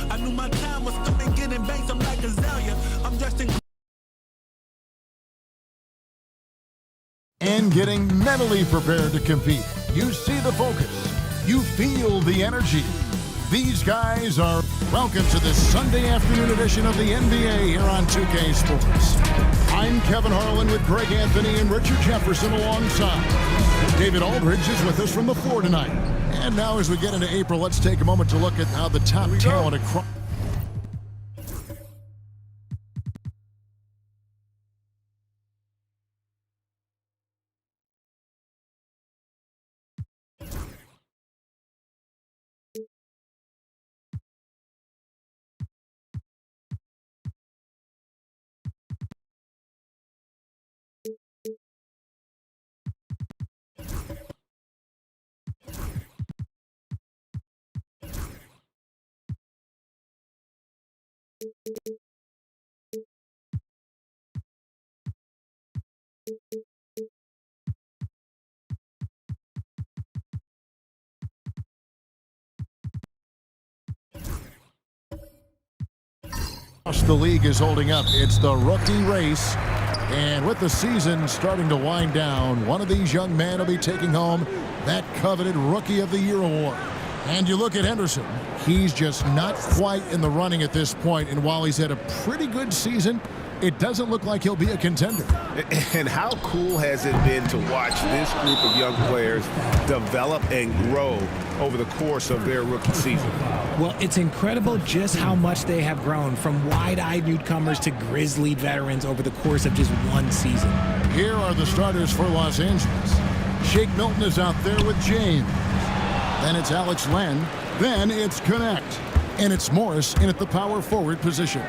I knew my time was coming, getting banks, I'm like Azalea. I'm dressed in... And getting mentally prepared to compete. You see the focus. You feel the energy. These guys are... Welcome to this Sunday afternoon edition of the NBA here on 2K Sports. I'm Kevin Harlan with Greg Anthony and Richard Jefferson alongside. David Aldridge is with us from the floor tonight. And now as we get into April, let's take a moment to look at how the top talent across... The league is holding up. It's the rookie race. And with the season starting to wind down, one of these young men will be taking home that coveted Rookie of the Year award. And you look at Henderson. He's just not quite in the running at this point. And while he's had a pretty good season, it doesn't look like he'll be a contender. And how cool has it been to watch this group of young players develop and grow over the course of their rookie season? Well, it's incredible just how much they have grown from wide-eyed newcomers to grizzly veterans over the course of just one season. Here are the starters for Los Angeles. Shake Milton is out there with James. Then it's Alex Len. Then it's Connect. And it's Morris in at the power forward position.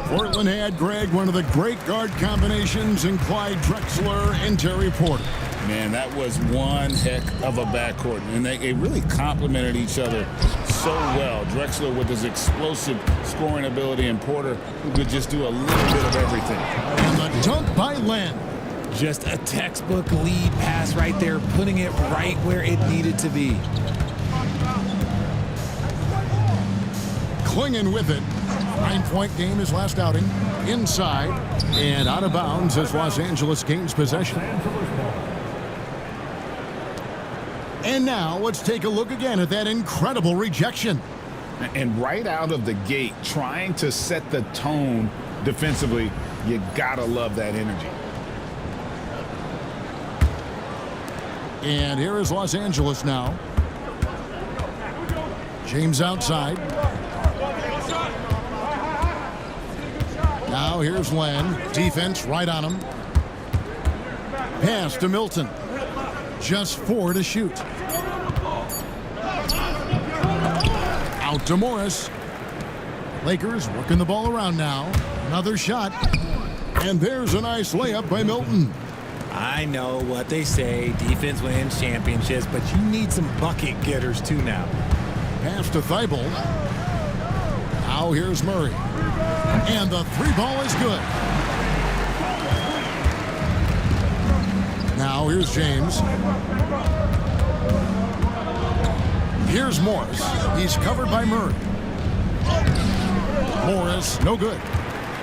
Portland had, Greg, one of the great guard combinations in Clyde Drexler and Terry Porter. Man, that was one heck of a backcourt, and they really complemented each other so well. Drexler with his explosive scoring ability, and Porter who could just do a little bit of everything. And the dunk by Len. Just a textbook lead pass right there, putting it right where it needed to be. Clinging with it. 9-point game his last outing. Inside and out of bounds as Los Angeles gains possession. And now let's take a look again at that incredible rejection. And right out of the gate, trying to set the tone defensively, you gotta love that energy. And here is Los Angeles now. James outside. Now here's Len. Defense right on him. Pass to Milton. Just 4 to shoot. Out to Morris. Lakers working the ball around now. Another shot. And there's a nice layup by Milton. I know what they say, defense wins championships, but you need some bucket getters too now. Pass to Thibault. Now here's Murray. And the 3 ball is good. Now here's James. Here's Morris. He's covered by Murray. Morris, no good.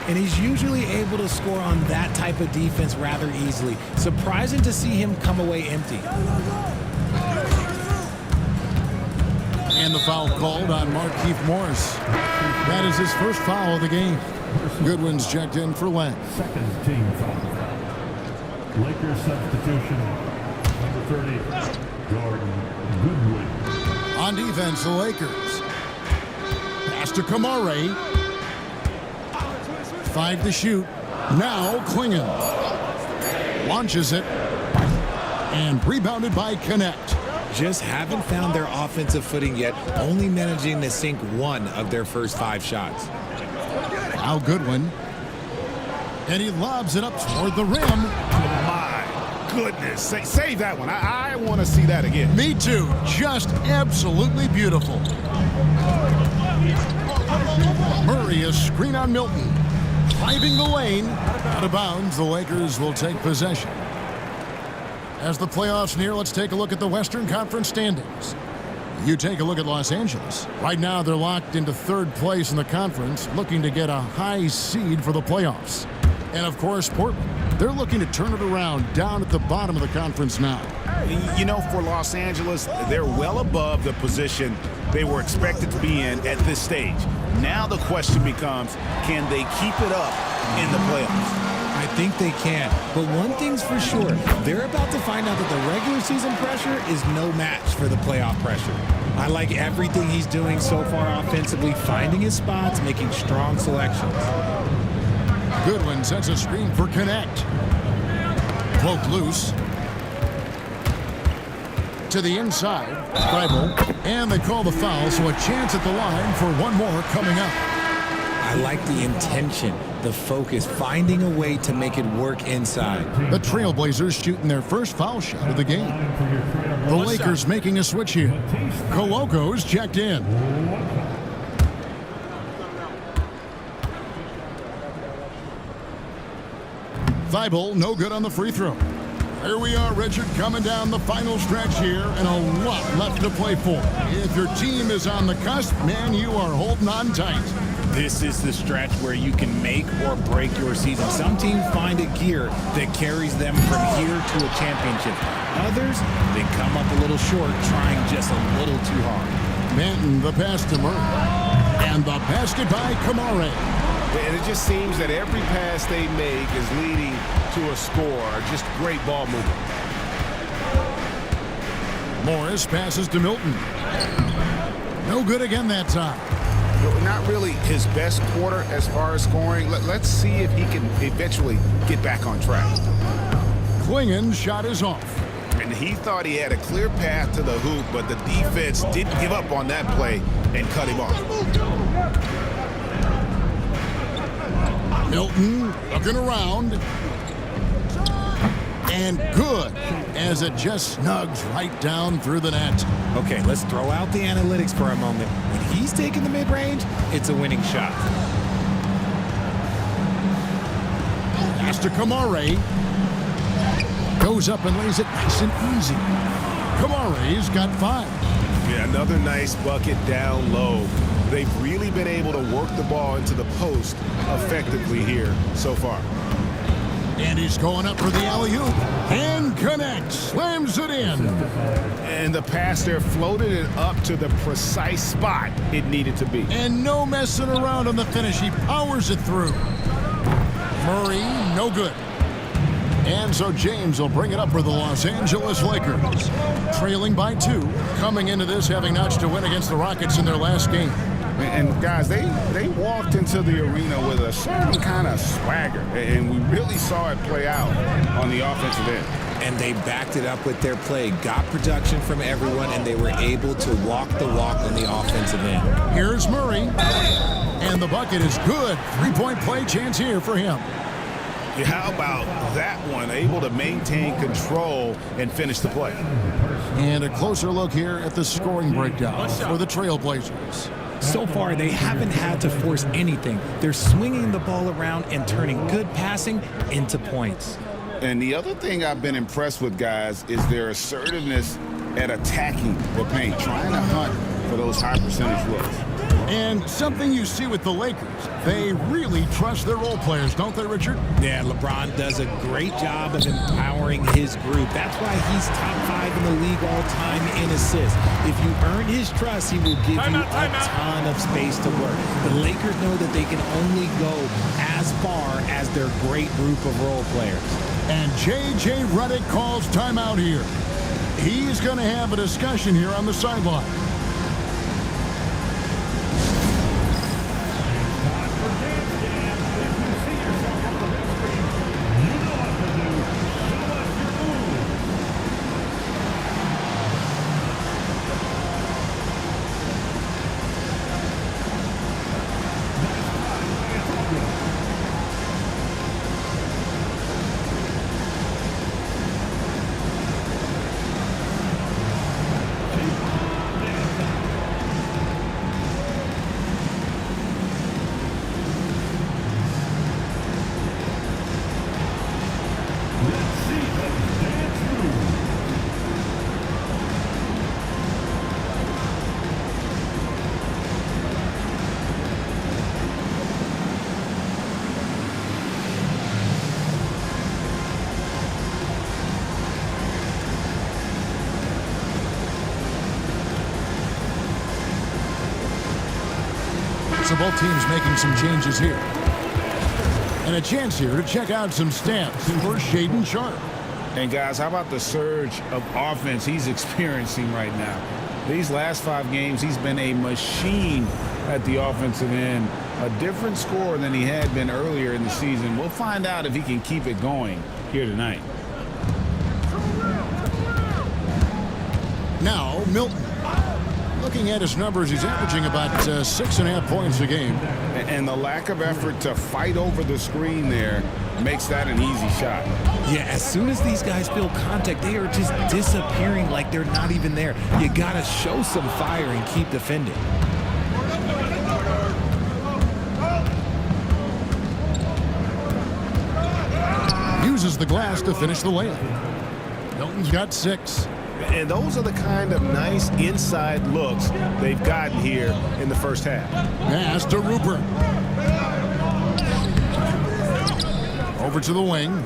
And he's usually able to score on that type of defense rather easily. Surprising to see him come away empty. And the foul called on Markieff Morris. That is his first foul of the game. Goodwin's checked in for Len. Second team foul. Lakers substitution, number 30, Jordan Goodwin. On defense, the Lakers. Pass to Kamare. 5 to shoot. Now Klingon. Launches it. And rebounded by Connect. Just haven't found their offensive footing yet, only managing to sink 1 of their first 5 shots. Now Goodwin. And he lobs it up toward the rim. My goodness. Save that one. I want to see that again. Me too. Just absolutely beautiful. Murray, a screen on Milton. Driving the lane. Out of bounds, the Lakers will take possession. As the playoffs near, let's take a look at the Western Conference standings. You take a look at Los Angeles. Right now, they're locked into third place in the conference, looking to get a high seed for the playoffs. And, of course, Portland. They're looking to turn it around down at the bottom of the conference now. You know, for Los Angeles, they're well above the position they were expected to be in at this stage. Now the question becomes, can they keep it up in the playoffs? I think they can, but one thing's for sure. They're about to find out that the regular season pressure is no match for the playoff pressure. I like everything he's doing so far offensively, finding his spots, making strong selections. Goodwin sets a screen for Connect. Poked loose. To the inside. Bible. And they call the foul, so a chance at the line for one more coming up. I like the intention, the focus, finding a way to make it work inside. The Trailblazers shooting their first foul shot of the game. The Lakers making a switch here. Coloco's checked in. Thibault, no good on the free throw. Here we are, Richard, coming down the final stretch here, and a lot left to play for. If your team is on the cusp, man, you are holding on tight. This is the stretch where you can make or break your season. Some teams find a gear that carries them from here to a championship. Others, they come up a little short, trying just a little too hard. Manton, the pass to Murray. And the basket by Kamare. And it just seems that every pass they make is leading to a score. Just great ball movement. Morris passes to Milton. No good again that time. Not really his best quarter as far as scoring. Let's see if he can eventually get back on track. Klingen's shot is off. And he thought he had a clear path to the hoop, but the defense didn't give up on that play and cut him off. Milton looking around. And good, as it just snugs right down through the net. Okay, let's throw out the analytics for a moment. When he's taking the mid-range, it's a winning shot. Pass to Kamare. Goes up and lays it nice and easy. Kamare's got 5. Yeah, another nice bucket down low. They've really been able to work the ball into the post effectively here so far. And he's going up for the alley-oop. And connects. Slams it in. And the pass there floated it up to the precise spot it needed to be. And no messing around on the finish. He powers it through. Murray, no good. And so James will bring it up for the Los Angeles Lakers. Trailing by 2. Coming into this having notched a win against the Rockets in their last game. And guys, they walked into the arena with a certain kind of swagger, and we really saw it play out on the offensive end. And they backed it up with their play, got production from everyone, and they were able to walk the walk on the offensive end. Here's Murray. And the bucket is good. 3-point play chance here for him. Yeah, how about that one? Able to maintain control and finish the play. And a closer look here at the scoring breakdown for the Trailblazers. So far, they haven't had to force anything. They're swinging the ball around and turning good passing into points. And the other thing I've been impressed with, guys, is their assertiveness at attacking the paint, trying to hunt for those high percentage looks. And something you see with the Lakers, they really trust their role players, don't they, Richard? Yeah, LeBron does a great job of empowering his group. That's why he's top 5 in the league all time in assists. If you earn his trust, he will give you a ton of space to work. The Lakers know that they can only go as far as their great group of role players. And J.J. Redick calls timeout here. He's going to have a discussion here on the sideline. So both teams making some changes here. And a chance here to check out some stats for Shaedon Sharpe. And guys, how about the surge of offense he's experiencing right now? These last 5 games, he's been a machine at the offensive end. A different score than he had been earlier in the season. We'll find out if he can keep it going here tonight. Now, Milton. Looking at his numbers, he's averaging about 6.5 points a game. And the lack of effort to fight over the screen there makes that an easy shot. Yeah, as soon as these guys feel contact, they are just disappearing like they're not even there. You got to show some fire and keep defending. Uses the glass to finish the layup. Milton's got 6. And those are the kind of nice inside looks they've gotten here in the first half. Pass to Rupert. Over to the wing.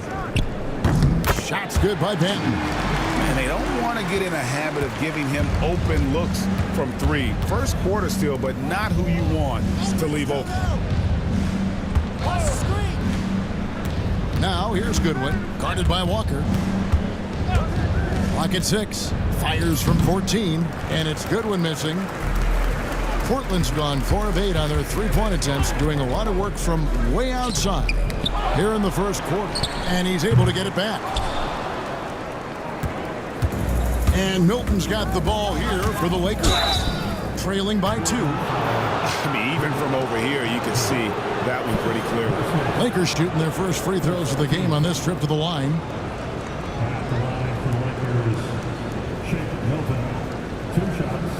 Shot's good by Benton. And they don't want to get in a habit of giving him open looks from 3. First quarter still, but not who you want to leave open. Now here's Goodwin, guarded by Walker. Clock at 6. Fires from 14, and it's Goodwin missing. Portland's gone 4 of 8 on their 3-point attempts, doing a lot of work from way outside here in the first quarter, and he's able to get it back. And Milton's got the ball here for the Lakers, trailing by 2. I mean, even from over here, you can see that one pretty clearly. Lakers shooting their first free throws of the game on this trip to the line. At the line for the Lakers, Milton, 2 shots.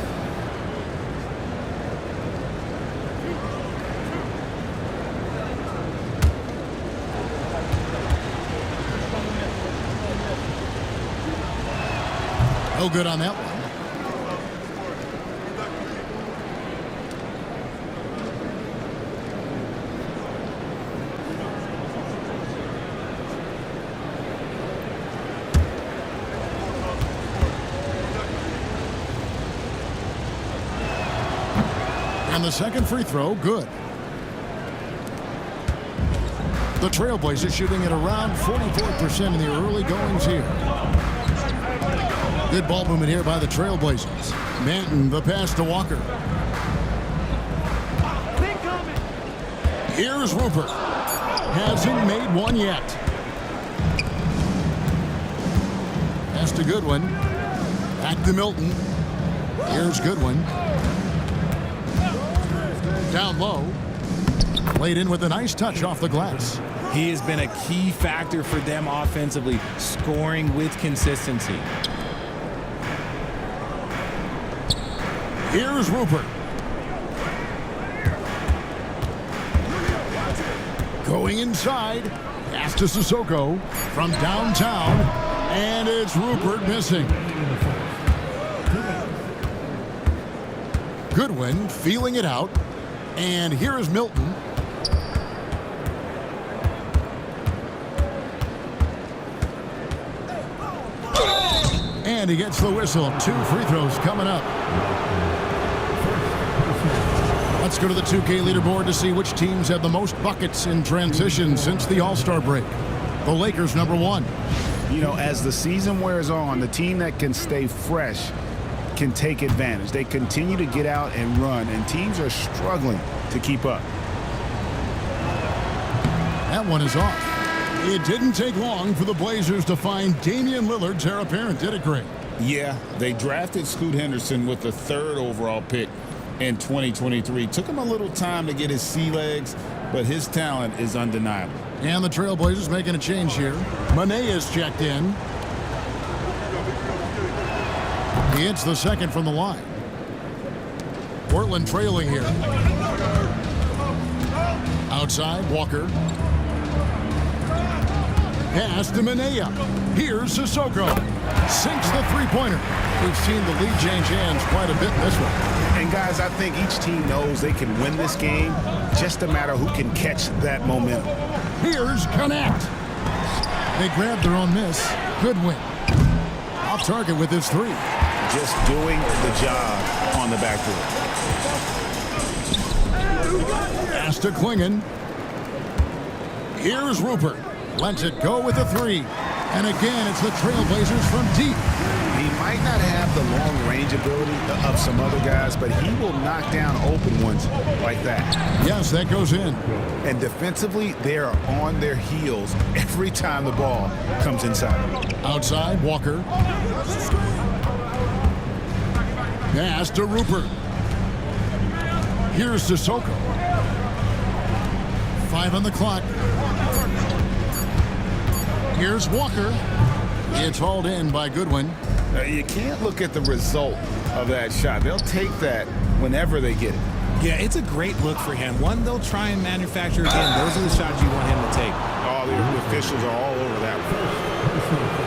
No good on that one. And the second free throw, good. The Trailblazers shooting at around 44% in the early goings here. Good ball movement here by the Trailblazers. Manton, the pass to Walker. Here's Rupert. Hasn't made one yet. Pass to Goodwin. Back to Milton. Here's Goodwin. Down low. Laid in with a nice touch off the glass. He has been a key factor for them offensively, scoring with consistency. Here's Rupert. Going inside. Pass to Sissoko from downtown. And it's Rupert missing. Goodwin feeling it out. And here is Milton. And he gets the whistle. 2 free throws coming up. Let's go to the 2K leaderboard to see which teams have the most buckets in transition since the All-Star break. The Lakers, number 1. You know, as the season wears on, the team that can stay fresh can take advantage. They continue to get out and run, and teams are struggling to keep up. That one is off. It didn't take long for the Blazers to find Damian Lillard's heir apparent, did it, Greg? Yeah, they drafted Scoot Henderson with the 3rd overall pick in 2023. Took him a little time to get his sea legs, but his talent is undeniable. And the Trailblazers making a change here. Mané is checked in. He hits the second from the line. Portland trailing here. Outside, Walker. Pass to Manea. Here's Sissoko. Sinks the three-pointer. We've seen the lead change hands quite a bit in this one. And guys, I think each team knows they can win this game. Just a matter who can catch that momentum. Here's Connect. They grabbed their own miss. Good win. Off target with his 3. Just doing the job on the backboard. Pass to Klingon. Here's Rupert. Lets it go with a three. And again, it's the Trailblazers from deep. He might not have the long range ability of some other guys, but he will knock down open ones like that. Yes, that goes in. And defensively, they are on their heels every time the ball comes inside. Outside, Walker. Pass to Rupert. Here's Sissoko. 5 on the clock. Here's Walker. It's hauled in by Goodwin. You can't look at the result of that shot. They'll take that whenever they get it. Yeah, it's a great look for him. One they'll try and manufacture again. Those are the shots you want him to take. Oh, the officials are all over that one.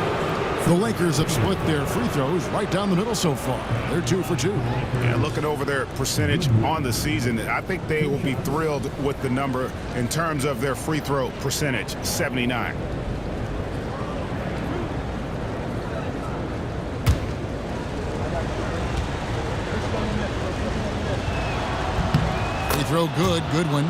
The Lakers have split their free throws right down the middle so far. They're 2 for 2. Yeah, looking over their percentage on the season, I think they will be thrilled with the number in terms of their free throw percentage, 79. Free throw good, Goodwin.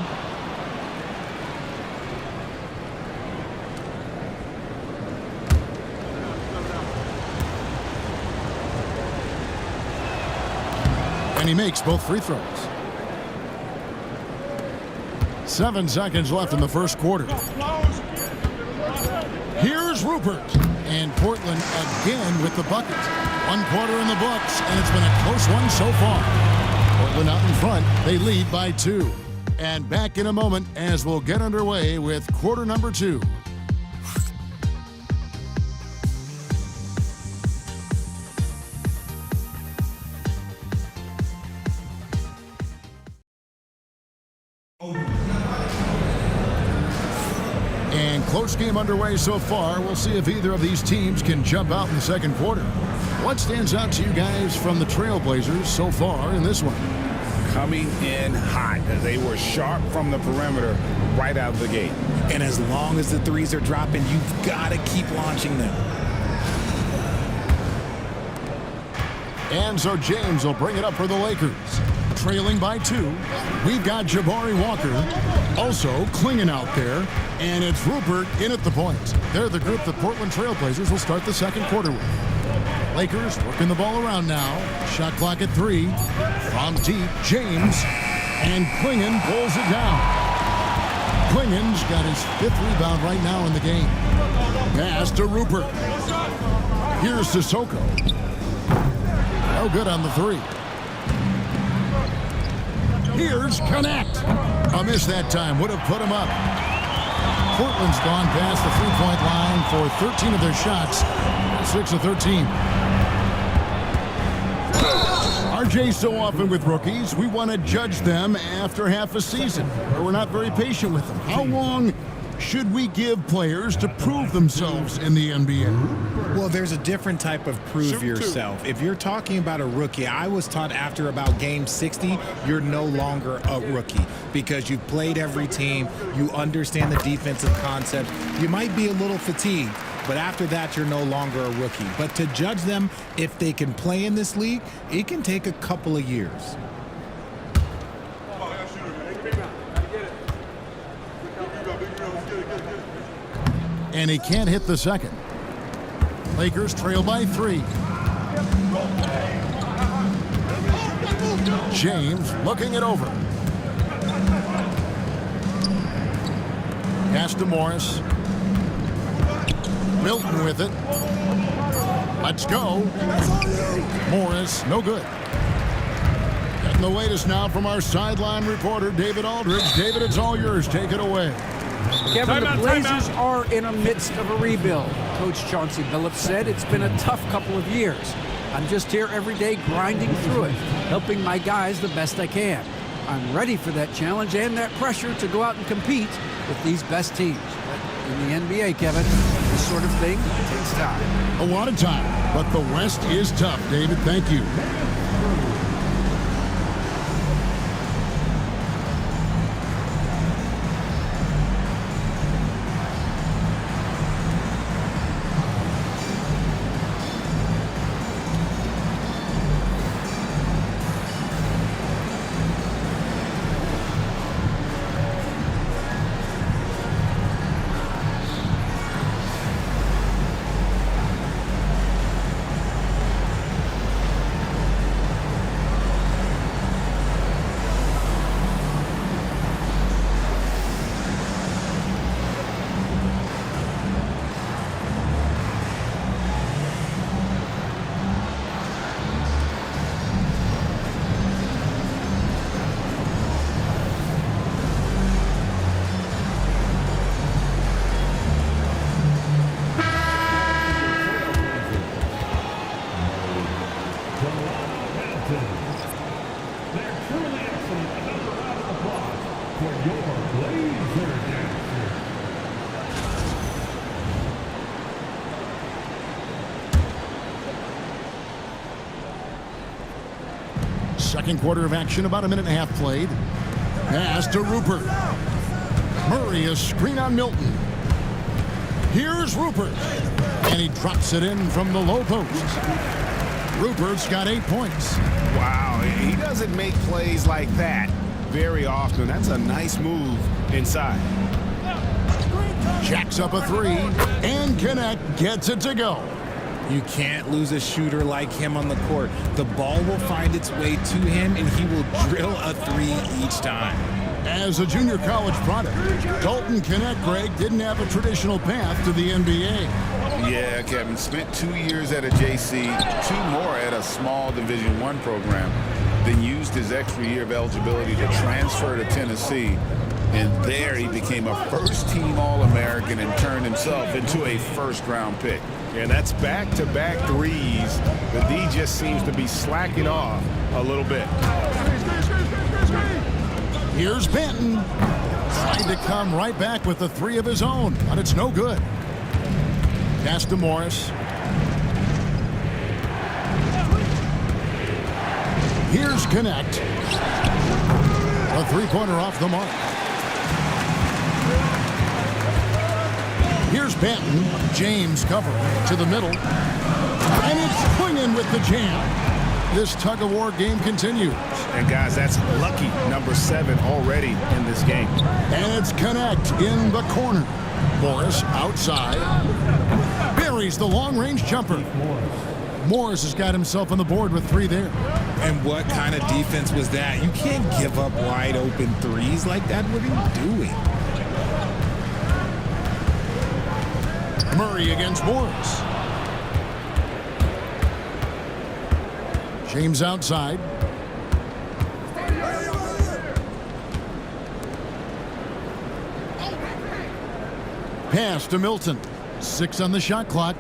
And he makes both free throws. 7 seconds left in the first quarter. Here's Rupert. And Portland again with the bucket. 1 quarter in the books, and it's been a close one so far. Portland out in front. They lead by 2. And back in a moment as we'll get underway with quarter number 2. And close game underway so far. We'll see if either of these teams can jump out in the second quarter. What stands out to you guys from the Trailblazers so far in this one? Coming in hot. They were sharp from the perimeter right out of the gate. And as long as the threes are dropping, you've got to keep launching them. And so James will bring it up for the Lakers. Trailing by 2. We've got Jabari Walker. Also Klingon out there. And it's Rupert in at the point. They're the group the Portland Trailblazers will start the second quarter with. Lakers working the ball around now. Shot clock at 3. From deep, James. And Klingon pulls it down. Klingon's got his 5th rebound right now in the game. Pass to Rupert. Here's Sissoko. No good on the 3. Here's Connect. A miss that time. Would have put him up. Portland's gone past the 3-point line for 13 of their shots. 6 of 13. RJ, so often with rookies, we want to judge them after half a season, or we're not very patient with them. How long should we give players to prove themselves in the NBA? Well, there's a different type of prove yourself. If you're talking about a rookie, I was taught after about game 60, you're no longer a rookie because you've played every team, you understand the defensive concept, you might be a little fatigued, but after that, you're no longer a rookie. But to judge them, if they can play in this league, it can take a couple of years. And he can't hit the second. Lakers trail by 3. James looking it over. Pass to Morris. Milton with it. Let's go. Morris, no good. Getting the latest now from our sideline reporter, David Aldridge. David, it's all yours. Take it away. Kevin, the Blazers are in the midst of a rebuild. Coach Chauncey Billups said it's been a tough couple of years. I'm just here every day grinding through it, helping my guys the best I can. I'm ready for that challenge and that pressure to go out and compete with these best teams. But in the NBA, Kevin, this sort of thing takes time. A lot of time, but the West is tough, David. Thank you. for your laser dancer. Second quarter of action, about a minute and a half played. Pass to Rupert. Murray, a screen on Milton. Here's Rupert. And he drops it in from the low post. Rupert's got 8 points. Wow, he doesn't make plays like that very often. That's a nice move inside. Jacks up a three, and Connect gets it to go. You can't lose a shooter like him on the court. The ball will find its way to him, and he will drill a three each time. As a junior college product, Dalton Connect, Greg, didn't have a traditional path to the NBA. Yeah, Kevin. Spent 2 years at a JC, 2 more at a small Division I program. Then used his extra year of eligibility to transfer to Tennessee. And there he became a first-team All-American and turned himself into a first-round pick. And that's back-to-back threes. The D just seems to be slacking off a little bit. Here's Benton. Tried to come right back with a three of his own, but it's no good. Pass to Morris. Here's Connect. A three-pointer off the mark. Here's Benton. James cover to the middle. And it's Quingen with the jam. This tug-of-war game continues. And guys, that's lucky number 7 already in this game. And it's Connect in the corner. Morris outside. Buries the long-range jumper. Morris has got himself on the board with 3 there. And what kind of defense was that? You can't give up wide open threes like that. What are you doing? Murray against Morris. James outside. Pass to Milton. 6 on the shot clock.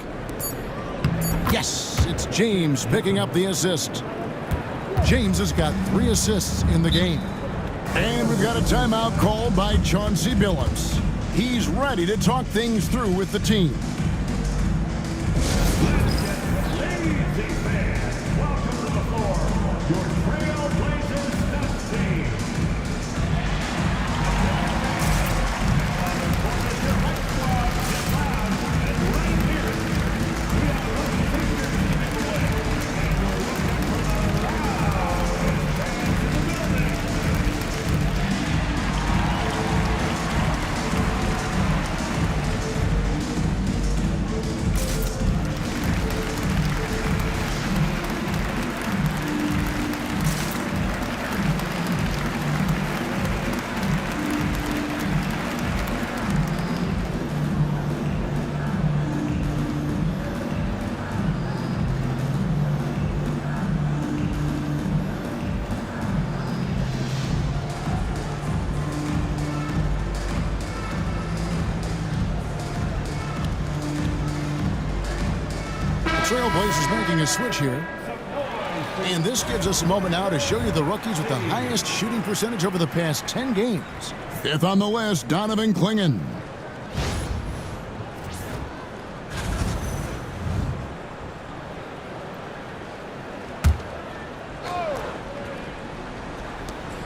Yes, it's James picking up the assist. James has got 3 assists in the game. And we've got a timeout called by Chauncey Billups. He's ready to talk things through with the team. Ladies and fans, welcome to the floor, your Trailblazers best team. Trailblazers making a switch here. And this gives us a moment now to show you the rookies with the highest shooting percentage over the past 10 games. 5th on the list, Donovan Quingen.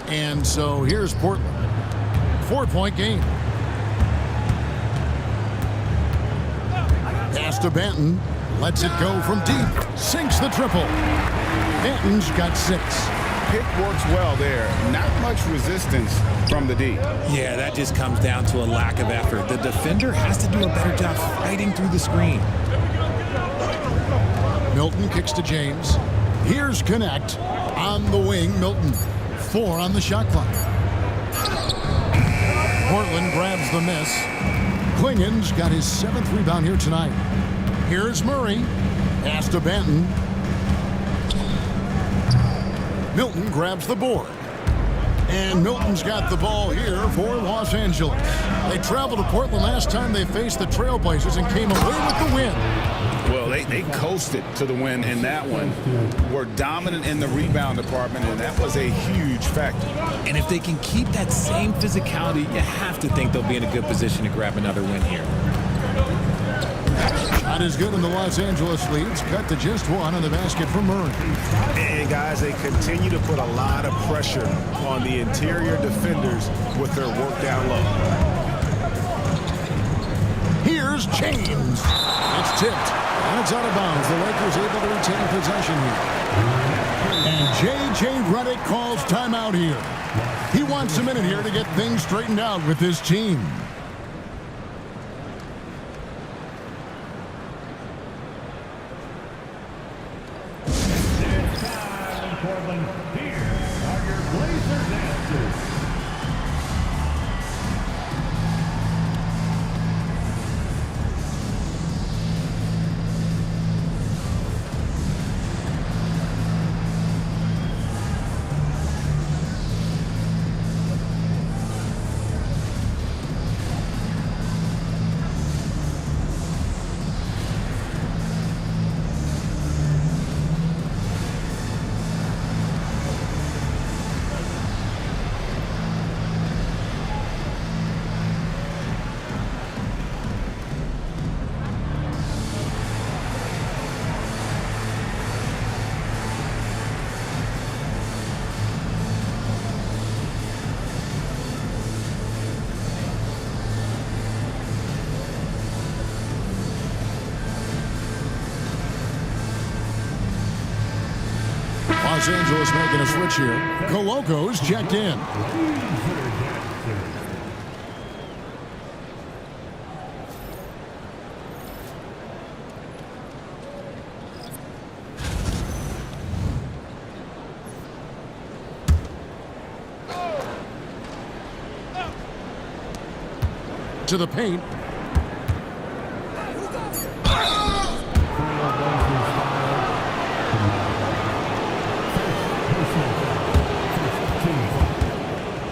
And so here's Portland. 4-point game. Pass to Benton. Lets it go from deep. Sinks the triple. Benton's got 6. Pick works well there. Not much resistance from the D. Yeah, that just comes down to a lack of effort. The defender has to do a better job fighting through the screen. Milton kicks to James. Here's Connect. On the wing, Milton. 4 on the shot clock. Portland grabs the miss. Quingen's got his 7th rebound here tonight. Here's Murray. Pass to Benton. Milton grabs the board. And Milton's got the ball here for Los Angeles. They traveled to Portland last time they faced the Trailblazers and came away with the win. Well, they coasted to the win in that one. Were dominant in the rebound department, and that was a huge factor. And if they can keep that same physicality, you have to think they'll be in a good position to grab another win here. Shot is good, and the Los Angeles leads cut to just one on the basket for Murray. And guys, they continue to put a lot of pressure on the interior defenders with their work down low. Here's James. It's tipped, and it's out of bounds. The Lakers able to retain possession here. And J.J. Redick calls timeout here. He wants a minute here to get things straightened out with his team. It's time in Portland. Here are your Blazers answers. Los Angeles making a switch here. Coloco's checked in. To the paint.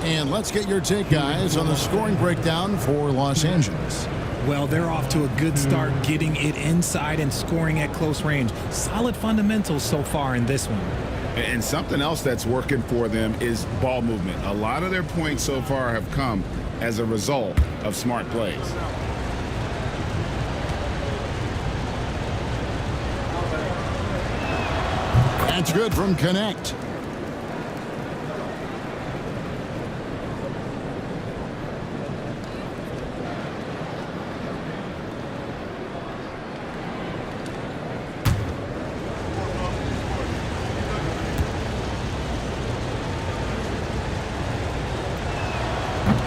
And let's get your take, guys, on the scoring breakdown for Los Angeles. Well, they're off to a good start getting it inside and scoring at close range. Solid fundamentals so far in this one. And something else that's working for them is ball movement. A lot of their points so far have come as a result of smart plays. That's good from Connect.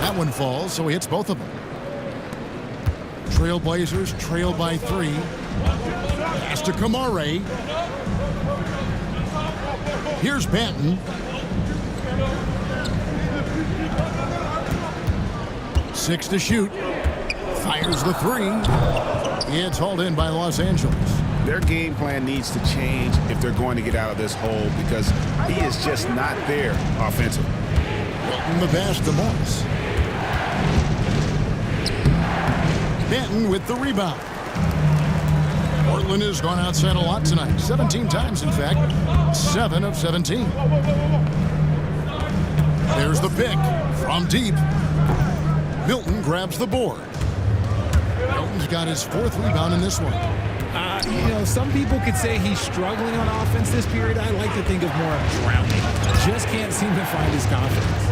That one falls, so he hits both of them. Trailblazers trail by 3. Pass to Kamare. Here's Banton. 6 to shoot. Fires the 3. It's hauled in by Los Angeles. Their game plan needs to change if they're going to get out of this hole because he is just not there offensively. Wilton the pass to Morris. Banton with the rebound. Portland has gone outside a lot tonight. 17 times, in fact. 7 of 17. There's the pick from deep. Milton grabs the board. Milton's got his 4th rebound in this one. You know, some people could say he's struggling on offense this period. I like to think of more of drowning. Just can't seem to find his confidence.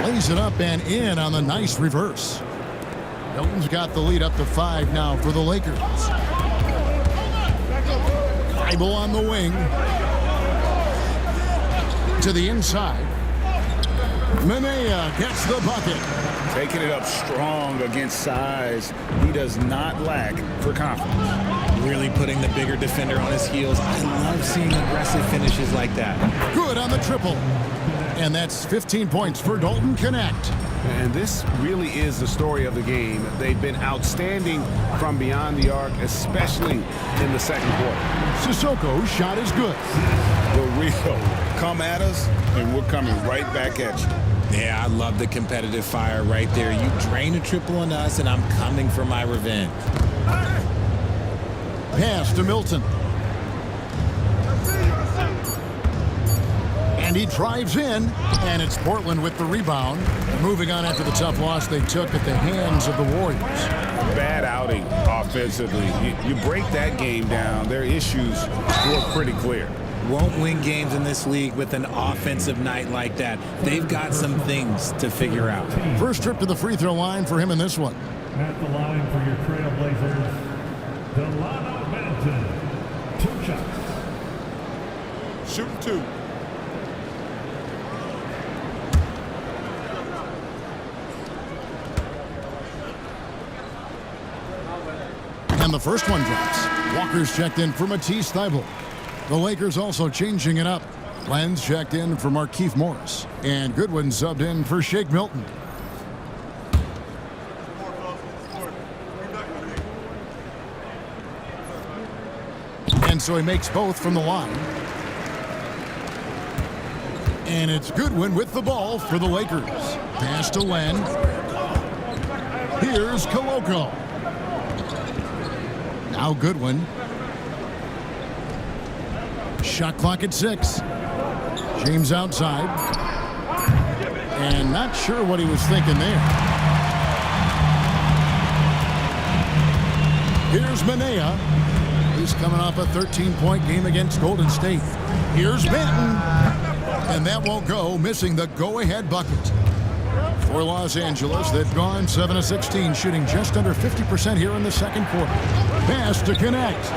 Lays it up and in on the nice reverse. Milton's got the lead up to 5 now for the Lakers. Bible on the wing. To the inside. Minaya gets the bucket. Taking it up strong against size. He does not lack for confidence. Really putting the bigger defender on his heels. I love seeing aggressive finishes like that. Good on the triple. And that's 15 points for Dalton Connect. And this really is the story of the game. They've been outstanding from beyond the arc, especially in the second quarter. Sissoko's shot is good. The real come at us, and we're coming right back at you. Yeah, I love the competitive fire right there. You drain a triple on us, and I'm coming for my revenge. Pass to Milton. And he drives in, and it's Portland with the rebound. Moving on after the tough loss they took at the hands of the Warriors. Bad outing offensively. You break that game down, their issues were pretty clear. Won't win games in this league with an offensive night like that. They've got some things to figure out. First trip to the free throw line for him in this one. At the line for your Trailblazers, Delano Benton. 2 shots. Shooting 2. And the first one drops. Walker's checked in for Matisse Thybulle. The Lakers also changing it up. Lenz checked in for Markieff Morris. And Goodwin subbed in for Shake Milton. And so he makes both from the line. And it's Goodwin with the ball for the Lakers. Pass to Len. Here's Koloko. Now Goodwin. Shot clock at 6. James outside. And not sure what he was thinking there. Here's Manea. He's coming off a 13-point game against Golden State. Here's Benton. And that won't go, missing the go-ahead bucket. For Los Angeles, they've gone 7 of 16, shooting just under 50% here in the second quarter. Pass to connect.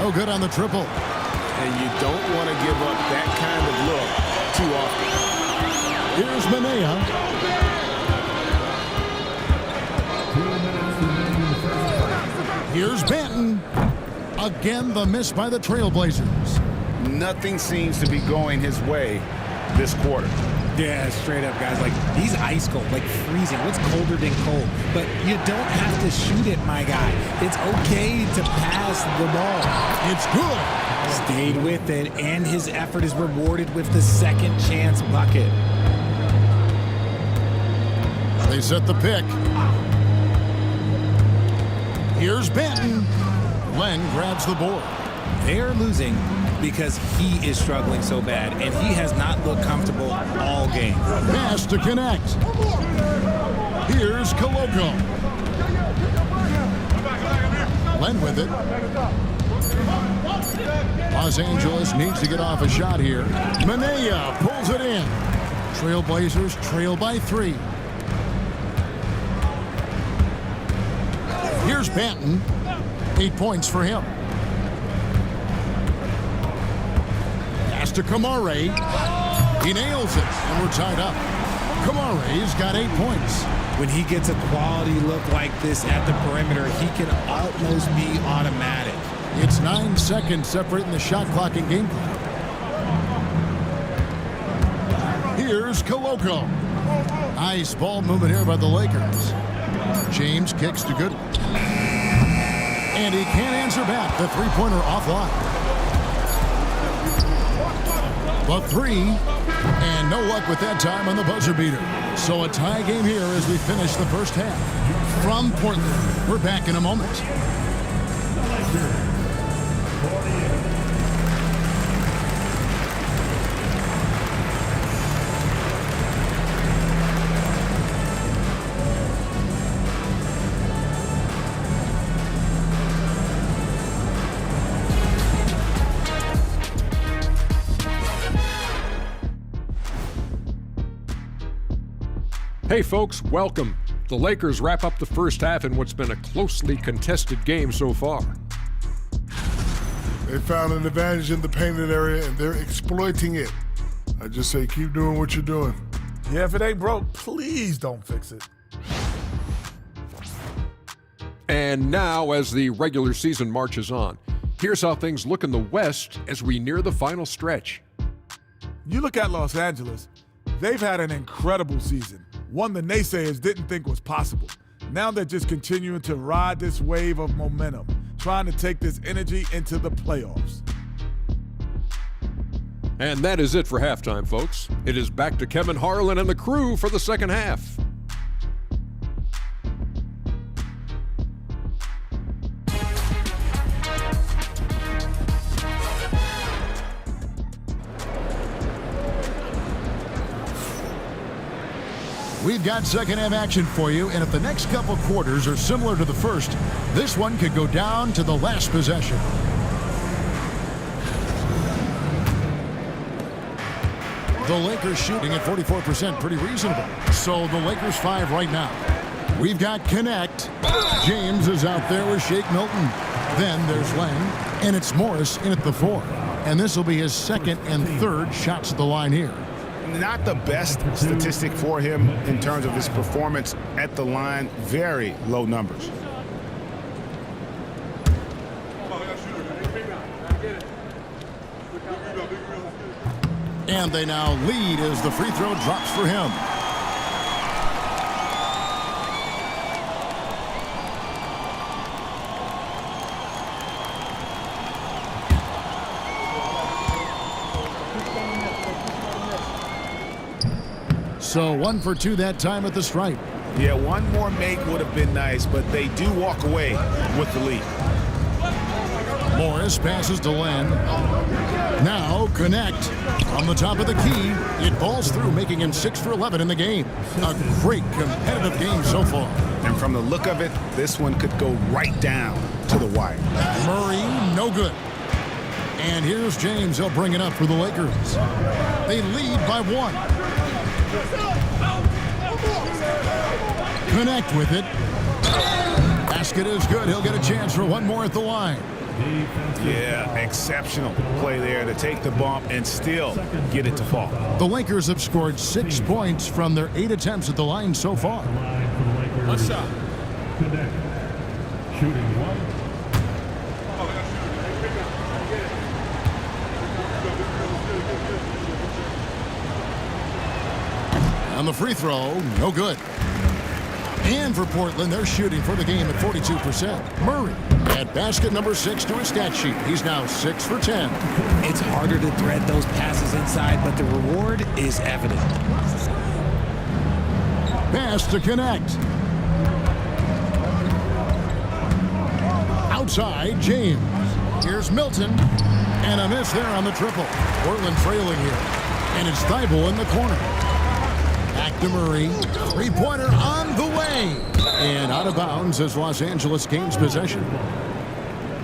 Oh, good on the triple. And you don't want to give up that kind of look too often. Here's Manea. 2 minutes remaining. Here's Benton. Again, the miss by the Trailblazers. Nothing seems to be going his way this quarter. Yeah, straight up, guys. Like, he's ice cold, like freezing. What's colder than cold? But you don't have to shoot it, my guy. It's okay to pass the ball. It's good. Stayed with it, and his effort is rewarded with the second chance bucket. They set the pick. Here's Benton. Len grabs the board. They're losing because he is struggling so bad, and he has not looked comfortable all game. Pass to connect. Here's Koloko. Len with it. Los Angeles needs to get off a shot here. Manea pulls it in. Trailblazers trail by 3. Here's Benton. 8 points for him. Pass to Kamare. He nails it, and we're tied up. Kamare's got 8 points. When he gets a quality look like this at the perimeter, he can almost be automatic. It's 9 seconds separating the shot clock and game clock. Here's Koloko. Nice ball movement here by the Lakers. James kicks to Goodwin. And he can't answer back. The three-pointer offline. The 3. And no luck with that time on the buzzer beater. So a tie game here as we finish the first half. From Portland, we're back in a moment. Hey folks, welcome. The Lakers wrap up the first half in what's been a closely contested game so far. They found an advantage in the painted area and they're exploiting it. I just say keep doing what you're doing. Yeah, if it ain't broke, please don't fix it. And now, as the regular season marches on, here's how things look in the West as we near the final stretch. You look at Los Angeles, they've had an incredible season. One the naysayers didn't think was possible. Now they're just continuing to ride this wave of momentum, trying to take this energy into the playoffs. And that is it for halftime, folks. It is back to Kevin Harlan and the crew for the second half. We've got second half action for you, and if the next couple quarters are similar to the first, this one could go down to the last possession. The Lakers shooting at 44%, pretty reasonable. So the Lakers 5 right now. We've got Connect. James is out there with Shake Milton. Then there's Len, and it's Morris in at the 4. And this will be his second and third shots at the line here. Not the best statistic for him in terms of his performance at the line. Very low numbers. And they now lead as the free throw drops for him. So 1 for 2 that time at the stripe. Yeah, one more make would have been nice, but they do walk away with the lead. Morris passes to Len. Now Connect on the top of the key. It falls through, making him 6 for 11 in the game. A great competitive game so far. And from the look of it, this one could go right down to the wire. Murray, no good. And here's James. He'll bring it up for the Lakers. They lead by 1. Connect with it. Basket is good. He'll get a chance for one more at the line. Yeah, exceptional play there to take the bump and still get it to fall. The Lakers have scored 6 points from their 8 attempts at the line so far. One shot. Connect. Shooting 1. On the free throw, no good. And for Portland, they're shooting for the game at 42%. Murray at basket number 6 to his stat sheet. He's now 6 for 10. It's harder to thread those passes inside, but the reward is evident. Pass to Connect. Outside, James. Here's Milton. And a miss there on the triple. Portland trailing here. And it's Thibault in the corner. Back to Murray. Three-pointer on the way. And out of bounds as Los Angeles gains possession.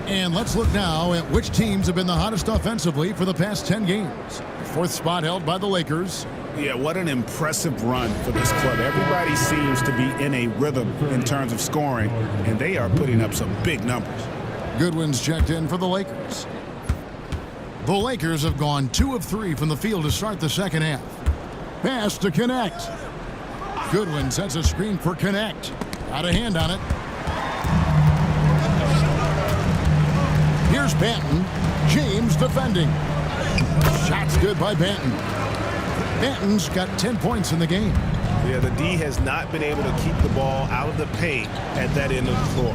And let's look now at which teams have been the hottest offensively for the past 10 games. Fourth spot held by the Lakers. Yeah, what an impressive run for this club. Everybody seems to be in a rhythm in terms of scoring, and they are putting up some big numbers. Goodwin's checked in for the Lakers. The Lakers have gone 2 of 3 from the field to start the second half. Pass to Connect. Goodwin sets a screen for Connect. Got a hand on it. Here's Banton. James defending. Shot's good by Banton. Banton's got 10 points in the game. Yeah, the D has not been able to keep the ball out of the paint at that end of the floor.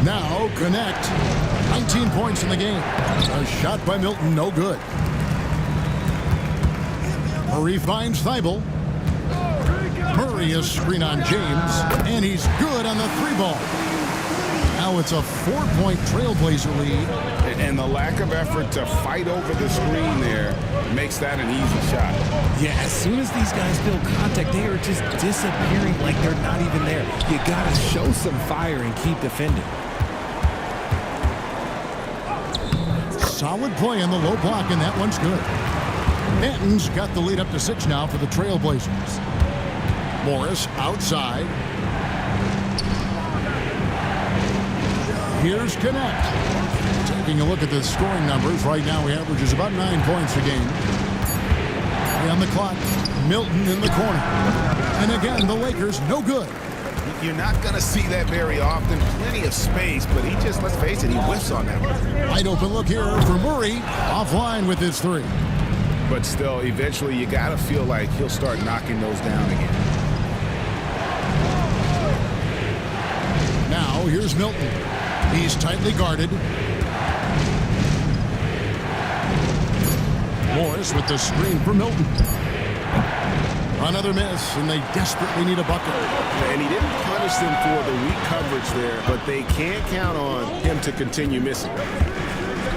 Now Connect. 19 points in the game. A shot by Milton, no good. Murray finds Thibault. Murray is screen on James, and he's good on the 3-ball. Now it's a 4-point Trailblazer lead. And the lack of effort to fight over the screen there makes that an easy shot. Yeah, as soon as these guys feel contact, they are just disappearing like they're not even there. You got to show some fire and keep defending. Solid play on the low block, and that one's good. Banton's got the lead up to 6 now for the Trailblazers. Morris outside. Here's Connect. Taking a look at the scoring numbers, right now he averages about 9 points a game. On the clock, Milton in the corner. And again, the Lakers no good. You're not going to see that very often. Plenty of space, but he just, let's face it, he whiffs on that one. Wide open look here for Murray. Offline with his 3. But still, eventually you got to feel like he'll start knocking those down again. Now here's Milton. He's tightly guarded. Morris with the screen for Milton. Another miss, and they desperately need a bucket. And he didn't punish them for the weak coverage there, but they can't count on him to continue missing.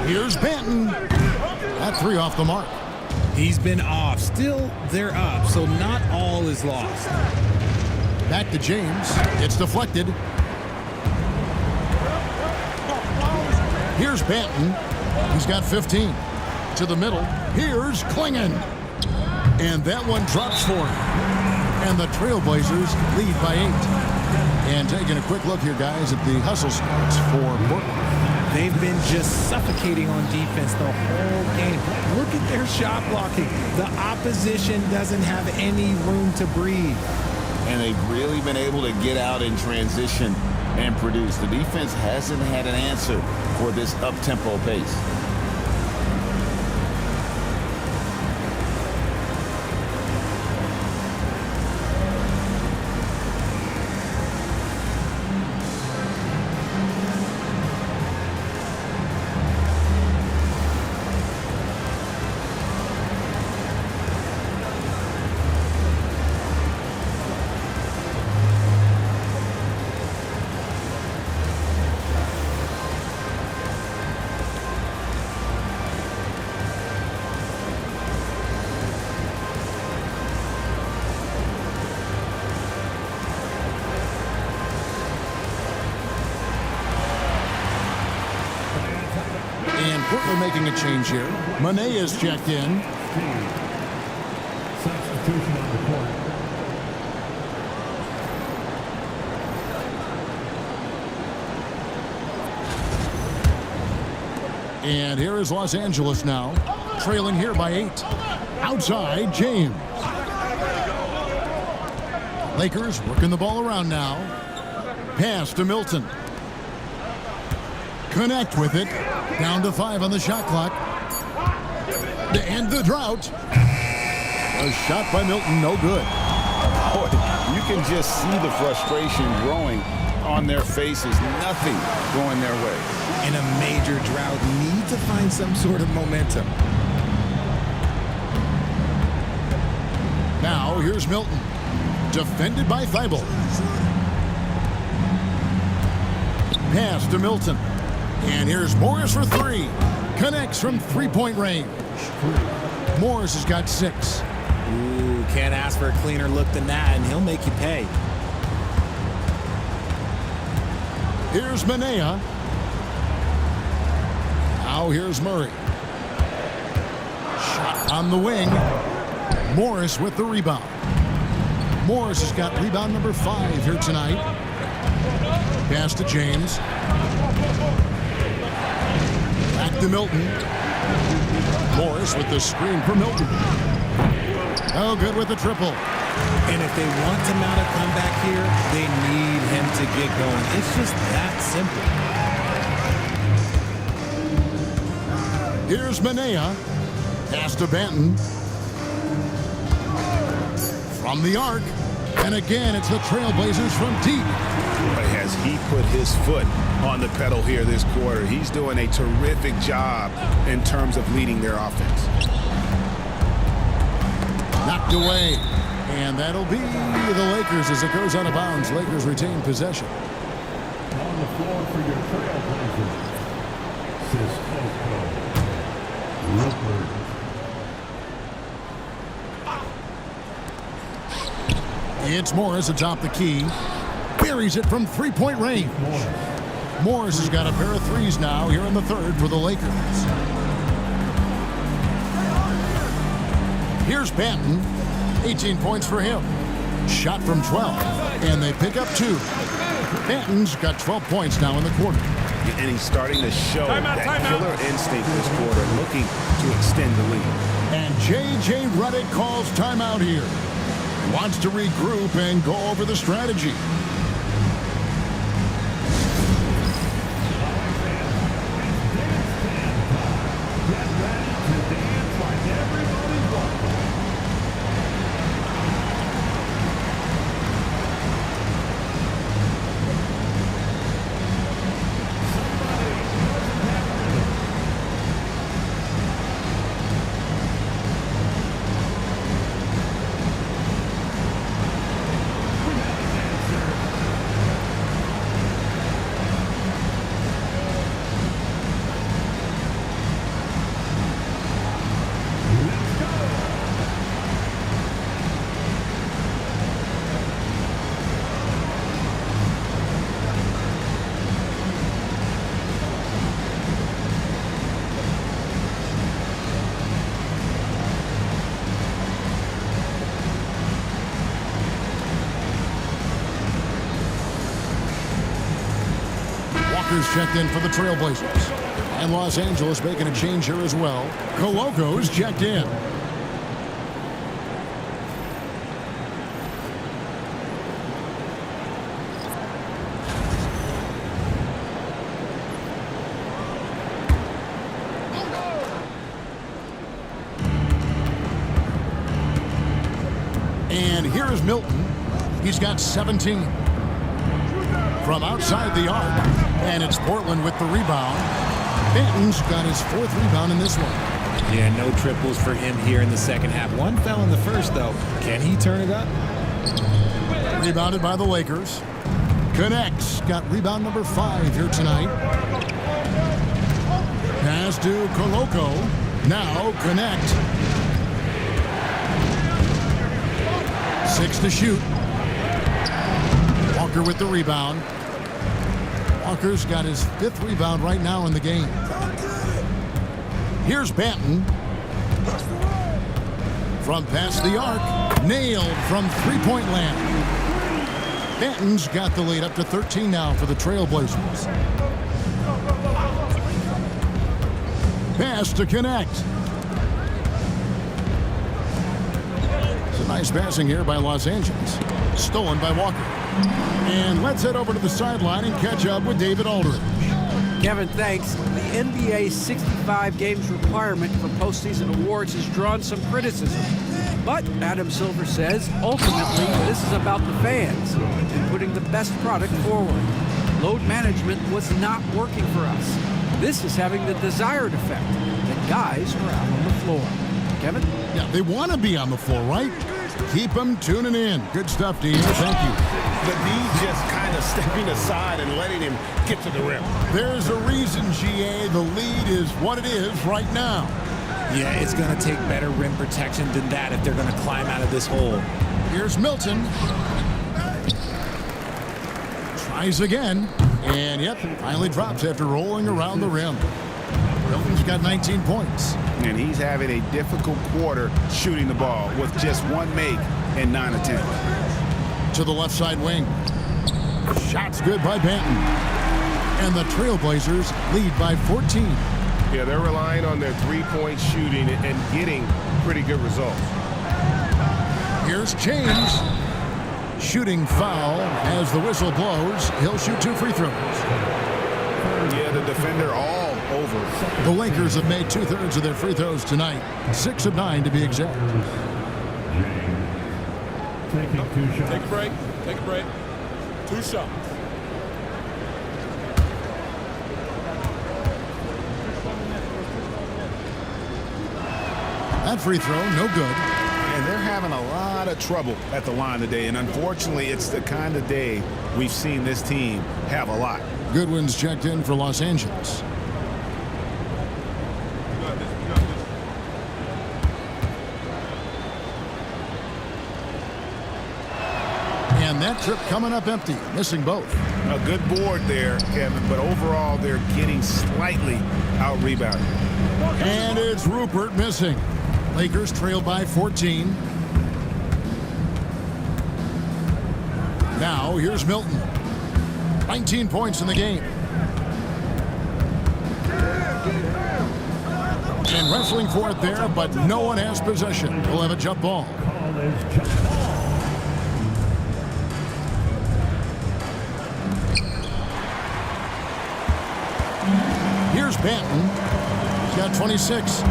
Here's Banton. That three off the mark. He's been off. Still, they're up, so not all is lost. Back to James. It's deflected. Here's Banton. He's got 15. To the middle. Here's Klingon. And that one drops for him. And the Trailblazers lead by 8. And taking a quick look here, guys, at the hustle stats for Portland. They've been just suffocating on defense the whole game. Look at their shot blocking. The opposition doesn't have any room to breathe. And they've really been able to get out in transition and produce. The defense hasn't had an answer for this up-tempo pace. And Portland making a change here. Manet is checked in. Substitution on the court. And here is Los Angeles now, trailing here by 8. Outside, James. Lakers working the ball around now. Pass to Milton. Connect with it. Down to 5 on the shot clock. To end the drought. A shot by Milton, no good. Boy, you can just see the frustration growing on their faces. Nothing going their way. In a major drought, need to find some sort of momentum. Now, here's Milton. Defended by Thibault. Pass to Milton. And here's Morris for 3. Connects from three-point range. Morris has got 6. Ooh, can't ask for a cleaner look than that, and he'll make you pay. Here's Manea. Now here's Murray. Shot on the wing. Morris with the rebound. Morris has got rebound number 5 here tonight. Pass to James. Back to Milton. Morris with the screen for Milton. Oh, good with the triple. And if they want to mount a comeback here, they need him to get going. It's just that simple. Here's Manea. Pass to Banton. From the arc. And again, it's the Trailblazers from deep. But has he put his foot on the pedal here this quarter? He's doing a terrific job in terms of leading their offense. Knocked away. And that'll be the Lakers as it goes out of bounds. Lakers retain possession. On the floor for your Trailblazers, Cisco. It's Morris atop the key. Buries it from three-point range. Morris has got a pair of threes now here in the third for the Lakers. Here's Banton. 18 points for him. Shot from 12. And they pick up 2. Banton's got 12 points now in the quarter. And he's starting to show that killer instinct this quarter, looking to extend the lead. And J.J. Redick calls timeout here. Wants to regroup and go over the strategy. Lakers checked in for the Trailblazers. And Los Angeles making a change here as well. Koloko's checked in. And here is Milton. He's got 17. From outside the arc. And it's Portland with the rebound. Benton's got his 4th rebound in this one. Yeah, no triples for him here in the second half. One fell in the first, though. Can he turn it up? Rebounded by the Lakers. Connects. Got rebound number 5 here tonight. Pass to Koloko. Now Connect. 6 to shoot. Walker with the rebound. Walker's got his 5th rebound right now in the game. Here's Banton. From past the arc. Nailed from three-point land. Banton's got the lead up to 13 now for the Trailblazers. Pass to Connect. It's a nice passing here by Los Angeles. Stolen by Walker. And let's head over to the sideline and catch up with David Aldridge. Kevin, thanks. The NBA's 65 games requirement for postseason awards has drawn some criticism. But Adam Silver says, ultimately, this is about the fans and putting the best product forward. Load management was not working for us. This is having the desired effect that guys are out on the floor. Kevin? Yeah, they want to be on the floor, right? Keep them tuning in. Good stuff, D. Thank you. The D just kind of stepping aside and letting him get to the rim. There's a reason, GA, the lead is what it is right now. Yeah, it's going to take better rim protection than that if they're going to climb out of this hole. Here's Milton. Tries again. And, yep, finally drops after rolling around the rim. Milton's got 19 points. And he's having a difficult quarter shooting the ball with just 1 make and 9 attempts. To the left side wing. Shot's good by Banton. And the Trailblazers lead by 14. Yeah, they're relying on their three-point shooting and getting pretty good results. Here's James. Shooting foul as the whistle blows. He'll shoot 2 free throws. Yeah, the defender all over. The Lakers have made 2/3 of their free throws tonight. 6 of 9 to be exact. Taking 2 shots. Take a break. Take a break. 2 shots. That free throw, no good. And they're having a lot of trouble at the line today. And unfortunately, it's the kind of day we've seen this team have a lot. Goodwin's checked in for Los Angeles. And that trip coming up empty, missing both. A good board there, Kevin, but overall they're getting slightly out-rebounded. And it's Rupert missing. Lakers trail by 14. Now here's Milton. 19 points in the game. And wrestling for it there, but no one has possession. We'll have a jump ball. Here's Banton. He's got 26.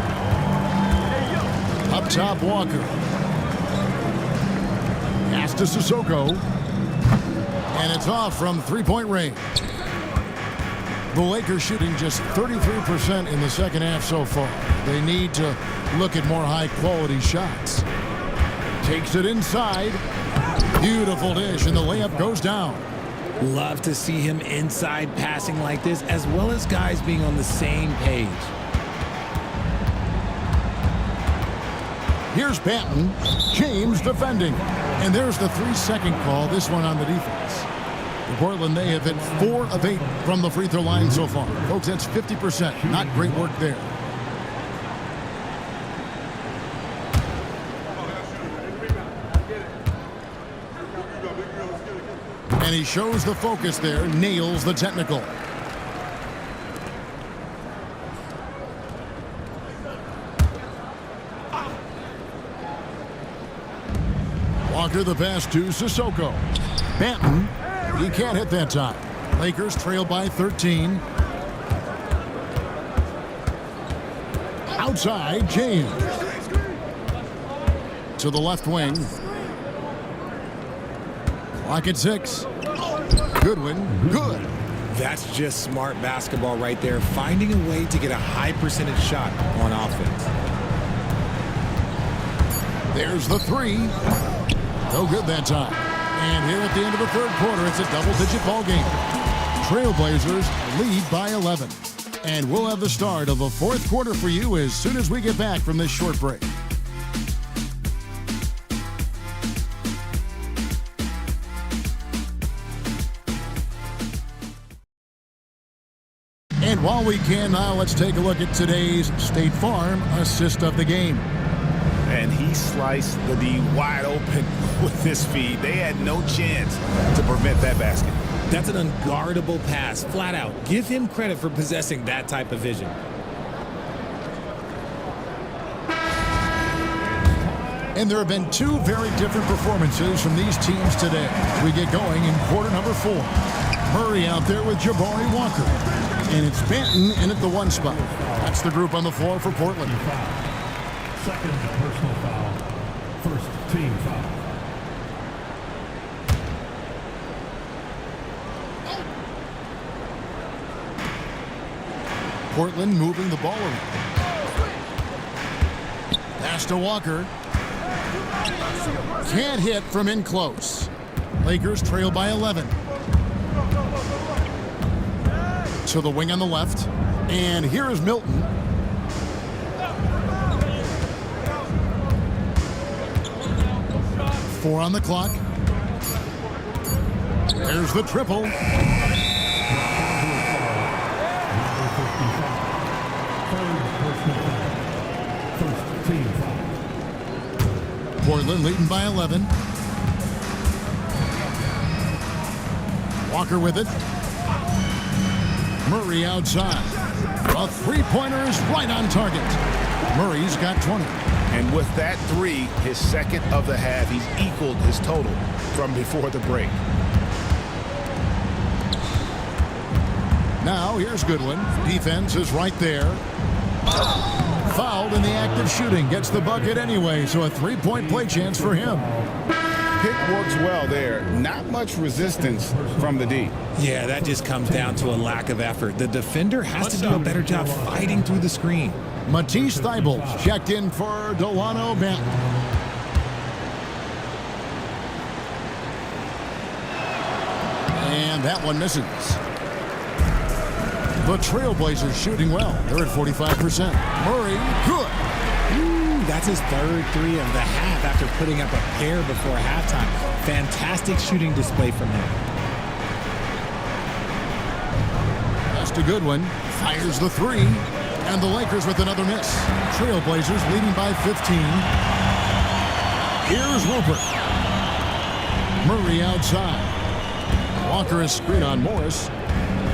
Up top, Walker. Pass to Sissoko. And it's off from three-point range. The Lakers shooting just 33% in the second half so far. They need to look at more high-quality shots. Takes it inside. Beautiful dish, and the layup goes down. Love to see him inside passing like this, as well as guys being on the same page. Here's Banton. James defending. And there's the 3-second call, this one on the defense. In Portland, they have hit 4 of 8 from the free throw line so far. Folks, that's 50%. Not great work there. And he shows the focus there, nails the technical. Walker the pass to Sissoko. Banton, he can't hit that time. Lakers trail by 13. Outside, James. To the left wing. Clock at 6. Goodwin, good. That's just smart basketball right there, finding a way to get a high percentage shot on offense. There's the 3. No good that time. And here at the end of the third quarter, it's a double-digit ball game. Trailblazers lead by 11. And we'll have the start of the fourth quarter for you as soon as we get back from this short break. And while we can now, let's take a look at today's State Farm assist of the game. And he sliced the D wide open with his feed. They had no chance to prevent that basket. That's an unguardable pass, flat out. Give him credit for possessing that type of vision. And there have been two very different performances from these teams today. We get going in quarter number 4. Murray out there with Jabari Walker. And it's Banton in at the 1 spot. That's the group on the floor for Portland. Second personal foul. First team foul. Portland moving the ball around. Pass to Walker. Can't hit from in close. Lakers trail by 11. To the wing on the left. And here is Milton. Four on the clock. There's the triple. Portland leading by 11. Walker with it. Murray outside. A three-pointer is right on target. Murray's got 20. And with that 3, his second of the half, he's equaled his total from before the break. Now here's Goodwin. Defense is right there. Fouled in the act of shooting. Gets the bucket anyway, so a 3-point play chance for him. Pick works well there. Not much resistance from the D. Yeah, that just comes down to a lack of effort. The defender has to do a better job fighting through the screen. Matisse Thybulle checked in for Delano Banton. And that one misses. The Trailblazers shooting well. They're at 45%. Murray, good. That's his third 3 of the half after putting up a pair before halftime. Fantastic shooting display from him. That's a good one. Fires the 3. And the Lakers with another miss. Trailblazers leading by 15. Here's Rupert. Murray outside. Walker is screen on Morris.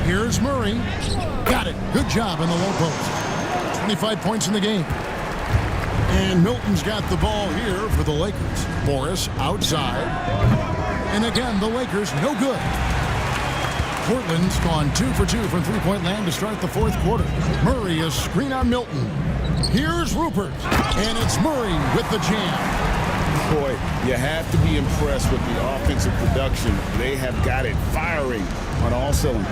Here's Murray. Got it. Good job in the low post. 25 points in the game. And Milton's got the ball here for the Lakers. Morris outside. And again, the Lakers no good. Portland's gone 2 for 2 from three-point land to start the fourth quarter. Murray is screen on Milton. Here's Rupert. And it's Murray with the jam. Boy, you have to be impressed with the offensive production. They have got it firing on all cylinders.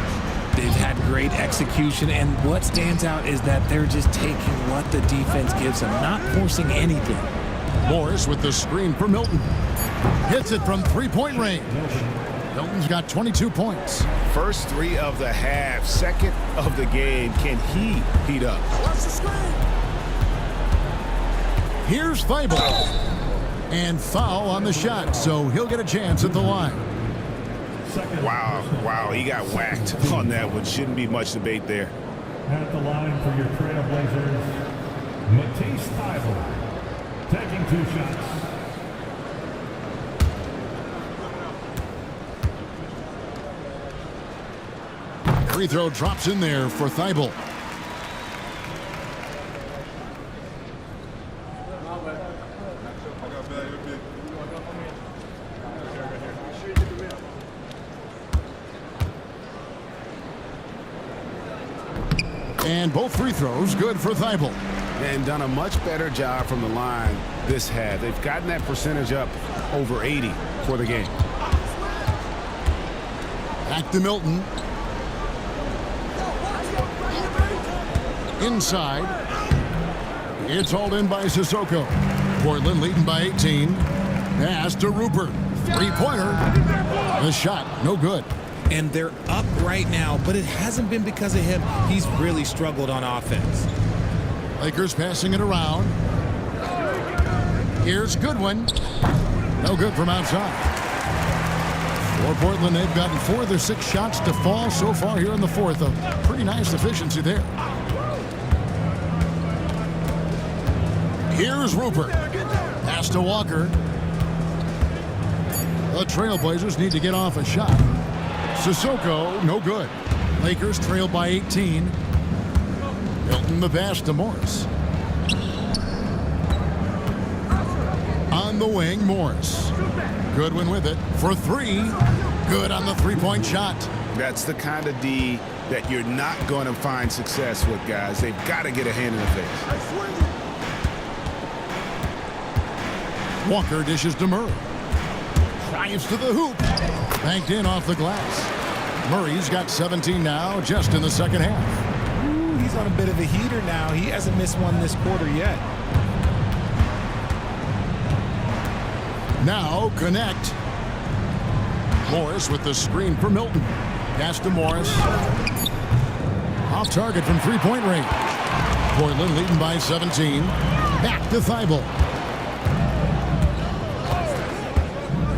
They've had great execution, and what stands out is that they're just taking what the defense gives them, not forcing anything. Morris with the screen for Milton. Hits it from three-point range. Milton's got 22 points. First 3 of the half, second of the game. Can he heat up? Here's Thybulle. And foul on the shot, so he'll get a chance at the line. Wow, he got whacked on that one. Shouldn't be much debate there. At the line for your Trailblazers, Matisse Thybulle, taking 2 shots. Free throw drops in there for Thybulle. And both free throws good for Thibault. And done a much better job from the line this half. They've gotten that percentage up over 80 for the game. Back to Milton. Inside. It's hauled in by Sissoko. Portland leading by 18. Pass to Rupert. Three-pointer. The shot, no good. And they're up right now, but it hasn't been because of him. He's really struggled on offense. Lakers passing it around. Here's Goodwin. No good from outside. For Portland, they've gotten 4 of their 6 shots to fall so far here in the fourth. A pretty nice efficiency there. Here's Rupert. Pass to Walker. The Trailblazers need to get off a shot. Sissoko, no good. Lakers trail by 18. Milton the pass to Morris. On the wing, Morris. Goodwin with it for 3. Good on the three-point shot. That's the kind of D that you're not going to find success with, guys. They've got to get a hand in the face. Walker dishes to Murray. Drives to the hoop. Banked in off the glass. Murray's got 17 now, just in the second half. Ooh, he's on a bit of a heater now. He hasn't missed one this quarter yet. Now connect. Morris with the screen for Milton. Pass to Morris. Off target from three-point range. Portland leading by 17. Back to Thibault.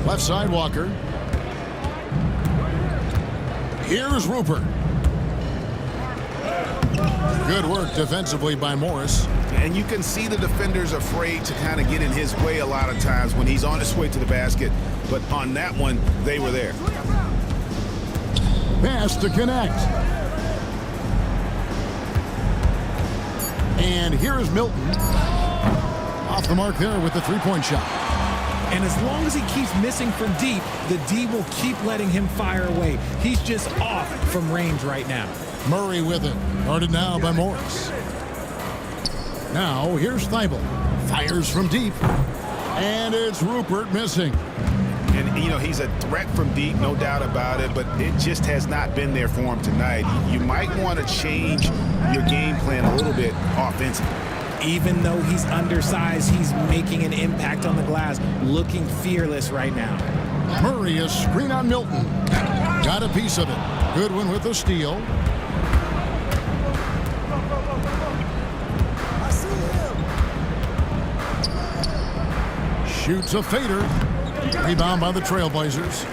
Left side, Walker. Here's Rupert. Good work defensively by Morris. And you can see the defenders afraid to kind of get in his way a lot of times when he's on his way to the basket. But on that one, they were there. Pass to connect. And here is Milton. Off the mark there with the three-point shot. And as long as he keeps missing from deep, the D will keep letting him fire away. He's just off from range right now. Murray with it. Guarded now by Morris. Now here's Thibault. Fires from deep. And it's Rupert missing. And, you know, he's a threat from deep, no doubt about it, but it just has not been there for him tonight. You might want to change your game plan a little bit offensively. Even though he's undersized, he's making an impact on the glass, looking fearless right now. Murray, a screen on Milton. Got a piece of it. Goodwin with the steal. Shoots a fader. Rebound by the Trailblazers.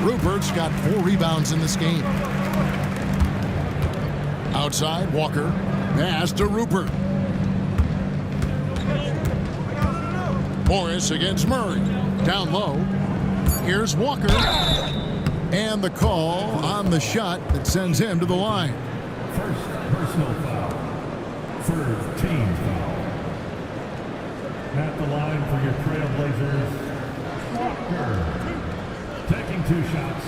Rupert's got 4 rebounds in this game. Outside, Walker. Pass to Rupert. Morris against Murray. Down low. Here's Walker. And the call on the shot that sends him to the line. First personal foul. Third team foul. At the line for your Trailblazers, Walker. Taking 2 shots.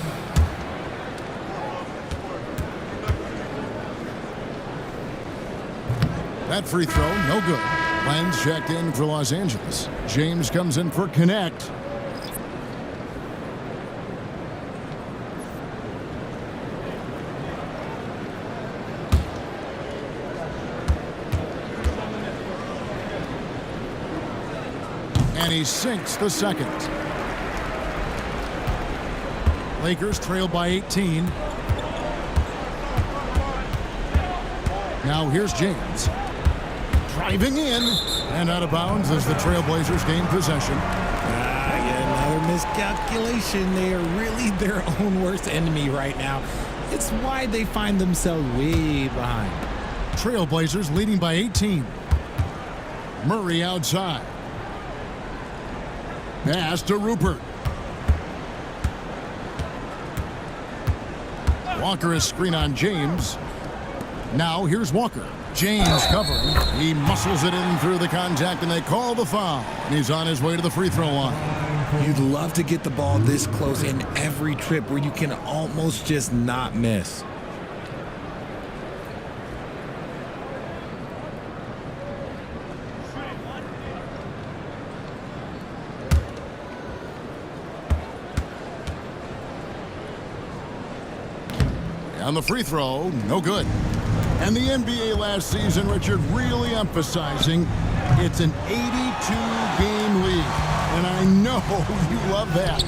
That free throw, no good. Lenz checked in for Los Angeles. James comes in for connect. And he sinks the second. Lakers trail by 18. Now here's James. Driving in and out of bounds as the Trailblazers gain possession. Another miscalculation. They are really their own worst enemy right now. It's why they find themselves way behind. Trailblazers leading by 18. Murray outside. Pass to Rupert. Walker is screen on James. Now here's Walker. James covering. He muscles it in through the contact, and they call the foul. And he's on his way to the free throw line. You'd love to get the ball this close in every trip where you can almost just not miss. On the free throw, no good. And the NBA last season, Richard, really emphasizing it's an 82-game league. And I know you love that.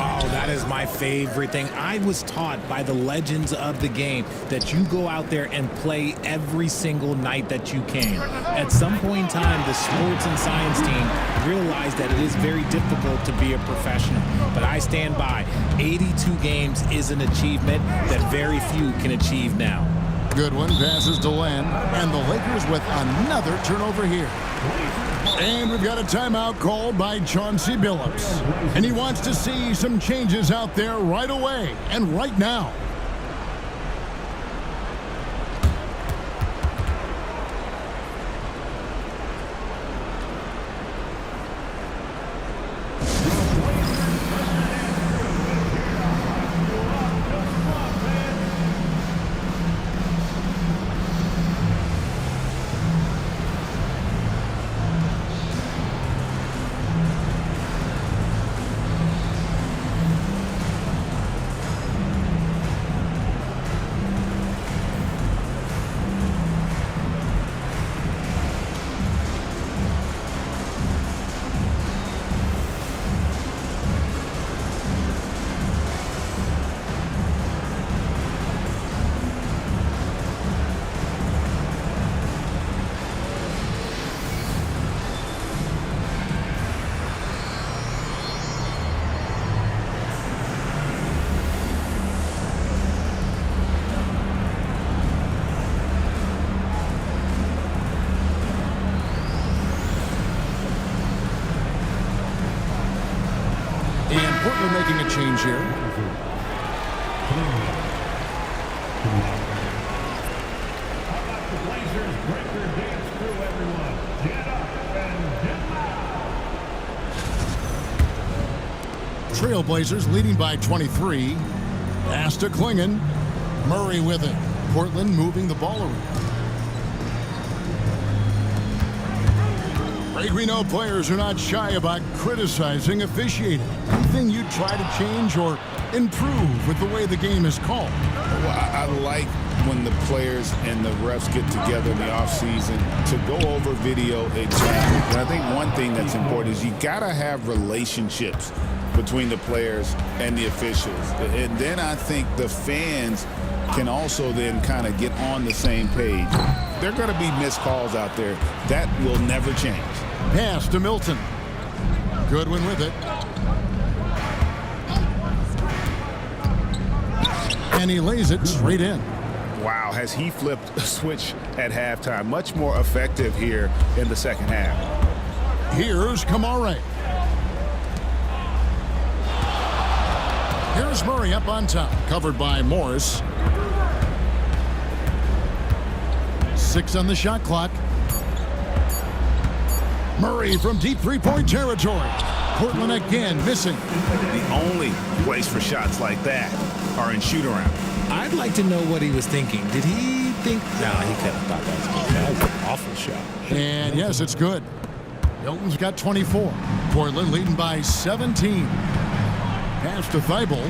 Oh, that is my favorite thing. I was taught by the legends of the game that you go out there and play every single night that you can. At some point in time, the sports and science team realized that it is very difficult to be a professional. But I stand by. 82 games is an achievement that very few can achieve now. Goodwin passes to Len, and the Lakers with another turnover here. And we've got a timeout called by Chauncey Billups. And he wants to see some changes out there right away and right now. Portland making a change here. Trailblazers leading by 23. Pass to Klingon. Murray with it. Portland moving the ball around. We know players are not shy about criticizing officiating. Anything you try to change or improve with the way the game is called? Well, I like when the players and the refs get together in the offseason to go over video exams. And I think one thing that's important is you got to have relationships between the players and the officials. And then I think the fans can also then kind of get on the same page. There are going to be missed calls out there. That will never change. Pass to Milton. Goodwin with it. And he lays it straight in. Wow, has he flipped a switch at halftime? Much more effective here in the second half. Here's Kamara. Here's Murray up on top, covered by Morris. 6 on the shot clock. Murray from deep three-point territory. Portland again missing. The only place for shots like that are in shoot-around. I'd like to know what he was thinking. Did he think? No, he could have thought that was good. That was an awful shot. And yes, it's good. Milton's got 24. Portland leading by 17. Pass to Thibault.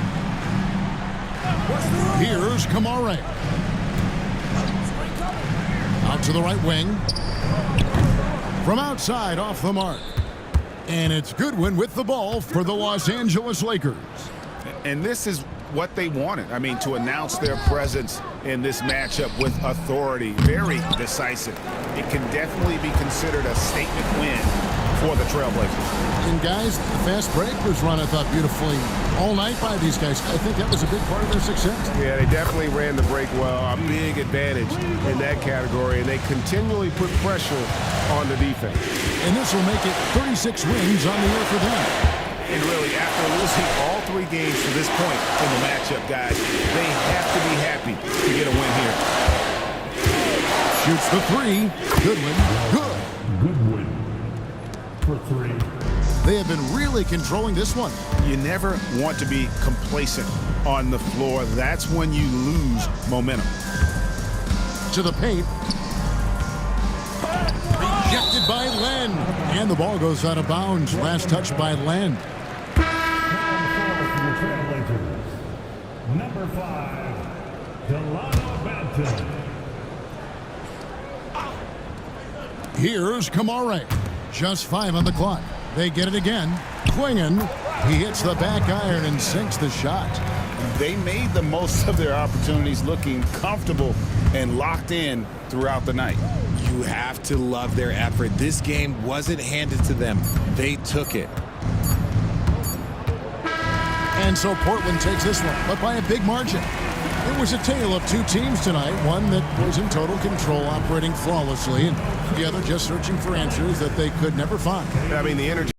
Here's Kamara. Out to the right wing. From outside, off the mark. And it's Goodwin with the ball for the Los Angeles Lakers. And this is what they wanted. I mean, to announce their presence in this matchup with authority. Very decisive. It can definitely be considered a statement win for the Trailblazers. And guys, the fast break was run, I thought, beautifully all night by these guys. I think that was a big part of their success. Yeah, they definitely ran the break well. A big advantage in that category, and they continually put pressure on the defense. And this will make it 36 wins on the year for them. And really, after losing all 3 games to this point in the matchup, guys, they have to be happy to get a win here. Shoots the 3. Goodwin. Good. Goodwin for 3. They have been really controlling this one. You never want to be complacent on the floor. That's when you lose momentum. To the paint. Rejected by Len. And the ball goes out of bounds. Last touch by Len. Number 5, Here's Kamare. Just 5 on the clock. They get it again. Quingen. He hits the back iron and sinks the shot. They made the most of their opportunities, looking comfortable and locked in throughout the night. You have to love their effort. This game wasn't handed to them. They took it. And so Portland takes this one, but by a big margin. It was a tale of two teams tonight, one that was in total control, operating flawlessly, and the other just searching for answers that they could never find. I mean, the energy